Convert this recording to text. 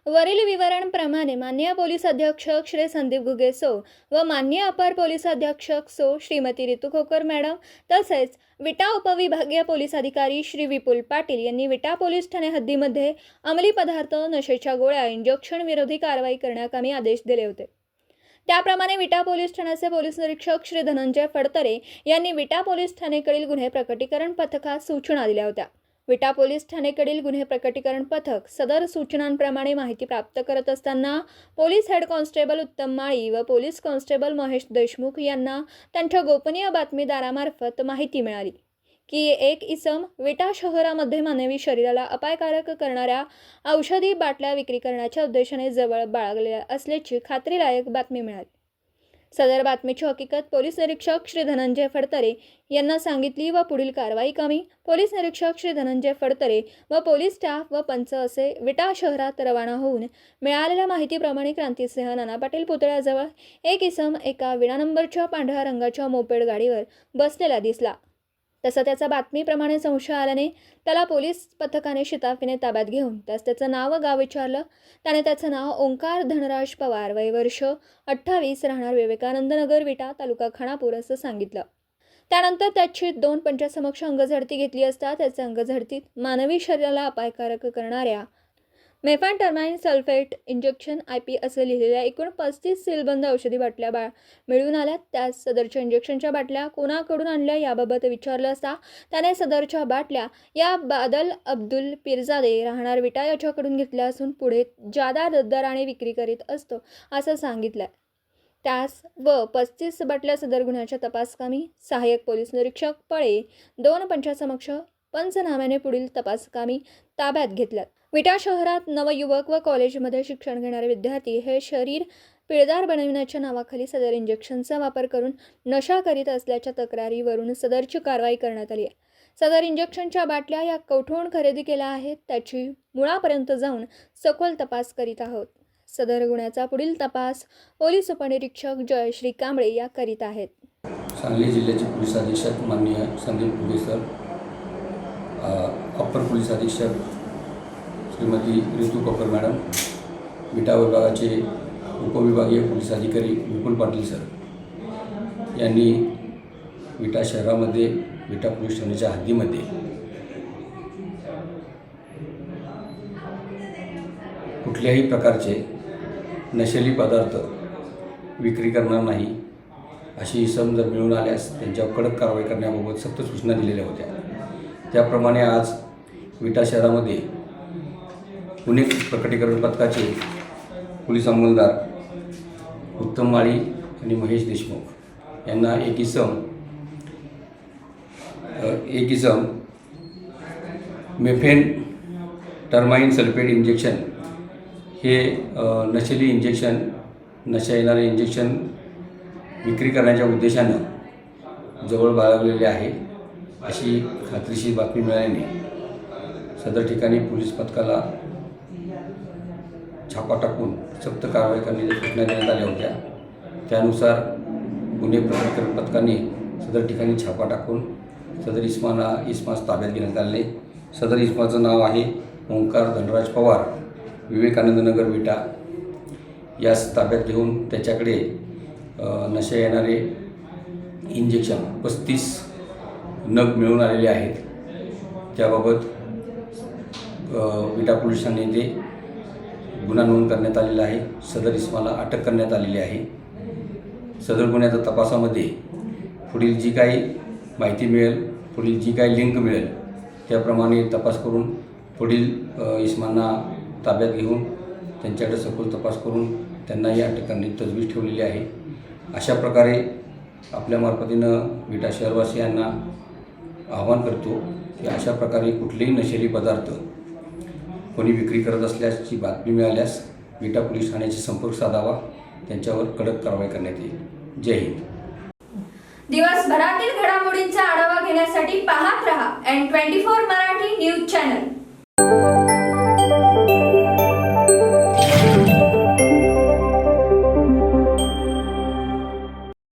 वरील विवरणप्रमाणे माननीय पोलीस अधीक्षक श्री संदीप घुगे सो व माननीय अपर पोलीस अधीक्षक सो श्रीमती रितू खोकर मॅडम तसेच विटा उपविभागीय पोलीस अधिकारी श्री विपुल पाटील यांनी विटा पोलीस ठाणे हद्दीमध्ये अंमली पदार्थ, नशेच्या गोळ्या, इंजेक्शन विरोधी कारवाई करण्याकामी आदेश दिले होते। त्याप्रमाणे विटा पोलीस ठाण्याचे पोलीस निरीक्षक श्री धनंजय फडतरे यांनी विटा पोलीस ठाणेकडील गुन्हे प्रकटीकरण पथकास सूचना दिल्या होत्या। विटा पोलीस ठाणेकडील गुन्हे प्रकटीकरण पथक सदर सूचनांप्रमाणे माहिती प्राप्त करत असताना पोलीस हेड कॉन्स्टेबल उत्तम माळी व पोलीस कॉन्स्टेबल महेश देशमुख यांना त्यांच्या गोपनीय बातमीदारामार्फत माहिती मिळाली की एक इसम विटा शहरामध्ये मानवी शरीराला अपायकारक करणाऱ्या औषधी बाटल्या विक्री करण्याच्या उद्देशाने जवळ बाळगलेल्या असल्याची खात्रीलायक बातमी मिळाली। सदर बातमीची हकीकत पोलीस निरीक्षक श्री धनंजय फडतरे यांना सांगितली व पुढील कारवाई कामी पोलीस निरीक्षक श्री धनंजय फडतरे व पोलीस स्टाफ व पंच असे विटा शहरात रवाना होऊन मिळालेल्या माहितीप्रमाणे क्रांतिसिंह नाना पाटील पुतळ्याजवळ एक इसम एका विना नंबरच्या पांढऱ्या रंगाच्या मोपेड गाडीवर बसलेला दिसला। तसं त्याचा बातमीप्रमाणे संशय आल्याने त्याला पोलीस पथकाने शिताफीने ताब्यात घेऊन त्याचं नाव व गाव विचारलं। त्याने त्याचं नाव ओंकार धनराज पवार, वय वर्ष 28, राहणार विवेकानंद नगर, विटा, तालुका खानापूर असं सांगितलं। त्यानंतर त्याची 2 पंचासमक्ष अंगझडती घेतली असता त्याच्या अंगझडतीत मानवी शरीराला अपायकारक करणाऱ्या मेफॅन्टर्माइन सल्फेट इंजेक्शन IP असे लिहिलेल्या एकूण 35 सीलबंद औषधी बाटल्या मिळून आल्या। त्यास सदरच्या इंजेक्शनच्या बाटल्या कोणाकडून आणल्या याबाबत विचारलं असता त्याने सदरच्या बाटल्या या बादल अब्दुल पिरजादे राहणार विटा याच्याकडून घेतल्या असून पुढे जादा दराने विक्री करीत असतो असं सांगितलं। त्यास व 35 बाटल्या सदर गुन्ह्याच्या तपासकामी सहाय्यक पोलीस निरीक्षक पळे 2 पंचासमक्ष पंचनाम्याने पुढील तपासकामी ताब्यात घेतल्यात। विटा शहरात नवयुवक व कॉलेजमध्ये शिक्षण घेणारे विद्यार्थी हे शरीर पिळदार बनविण्याच्या नावाखाली सदर इंजेक्शनचा वापर करून नशा करीत असल्याच्या तक्रारीवरून सदरची कारवाई करण्यात आली आहे। सदर इंजेक्शनच्या बाटल्या या कोठून खरेदी केल्या आहेत त्याची मुळापर्यंत जाऊन सखोल तपास करीत आहोत। सदर गुन्ह्याचा पुढील तपास पोलीस उपनिरीक्षक जयश्री कांबळे या करीत आहेत। सांगली जिल्ह्याचे पोलीस अधीक्षक माननीय Sandeep Ghuge sir, upper police अधीक्षक श्रीमती रितू खोकर मॅडम, विटा विभागाचे उपविभागीय पोलीस अधिकारी विपुल पाटील सर यांनी विटा शहरामध्ये विटा पोलीस ठाण्याच्या हद्दीमध्ये कुठल्याही प्रकारचे नशेली पदार्थ विक्री करणार नाही अशी इसम जर मिळून आल्यास त्यांच्यावर कडक कारवाई करण्याबाबत सक्त सूचना दिलेल्या होत्या। त्याप्रमाणे आज विटा शहरामध्ये गुन्हे प्रकटीकरण पथकाचे पोलीस अंमलदार उत्तम माळी आणि महेश देशमुख यांना एक इसम मेफॅन्टर्माइन सल्फेट इंजेक्शन हे नशेली इंजेक्शन, नशा येणारे इंजेक्शन विक्री करण्याच्या उद्देशानं जवळ बाळगलेले आहे अशी खात्रीशीर बातमी मिळाल्याने सदर ठिकाणी पोलीस पथकाला छापा टाकून सक्त कारवाई करण्याच्या सूचना देण्यात आल्या होत्या। त्यानुसार गुन्हे प्रकटीकरण पथकाने सदर ठिकाणी छापा टाकून सदर इसमास ताब्यात घेण्यात आले। सदर इसमाचं नाव आहे ओंकार धनराज पवार, विवेकानंद नगर, विटा। यास ताब्यात घेऊन त्याच्याकडे नशा येणारे इंजेक्शन 35 नग मिळून आलेले आहेत। त्याबाबत विटा पोलीस ठाणे येथे गुन्हा नोंद करण्यात आलेला आहे। सदर इसमाला अटक करण्यात आलेली आहे। सदर गुन्ह्याच्या तपासामध्ये पुढील जी काही माहिती मिळेल, पुढील जी काही लिंक मिळेल त्याप्रमाणे तपास करून पुढील इसमांना ताब्यात घेऊन त्यांच्याकडे सखोल तपास करून त्यांनाही अटक करण्याची तजवीज ठेवलेली आहे। अशा प्रकारे आपल्या मार्फतीनं विटा शहरवासियांना आवाहन करतो की अशा प्रकारे कुठलेही नशेली पदार्थ कोणी विक्री करत असल्याची बातमी मिळाल्यास विटा पोलीस ठाण्याशी संपर्क साधावा, त्यांच्यावर कडक कारवाई करण्यात येईल। जय हिंद। दिवसभरातील घडामोडींचा आढावा घेण्यासाठी पाहत रहा N24 मराठी न्यूज चॅनल।